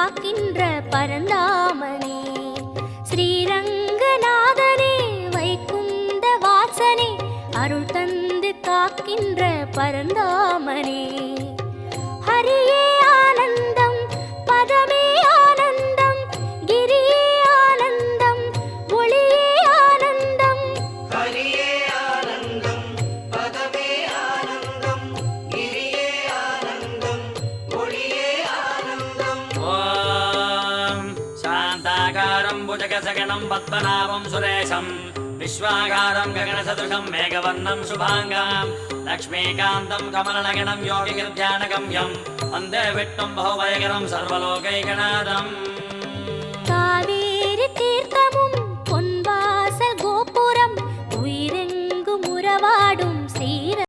காக்கின்ற பரந்தாமனே ஸ்ரீரங்கநாதனே வைகுந்த வாசனே அருள் தந்து காக்கின்ற பரந்தாமனே ஹரியே ஆனந்தம் பதமே ஆனந்தம் கிரியே ஆனந்தம் ஒளியே ஆனந்தம் ஹரியே ஆனந்தம் பதமே ஆனந்தம் கிரியே ஆனந்தம் ஒளியே ஆனந்தம். ஓம் சாந்தாகாரம் புஜகசகனம் பத்மநாபம் சுரேஷம் விஸ்வாகாரம் ககனசதுஷம் மேகவர்ணம் சுபாங்கம் லக்ஷ்மீகாந்தம் கமலநகனம் யோகிகிருத்யானகம்யம் வந்தே விட்டும் பகுவயகரம் சர்வலோகைகநாதம். காவேரி தீர்த்தமு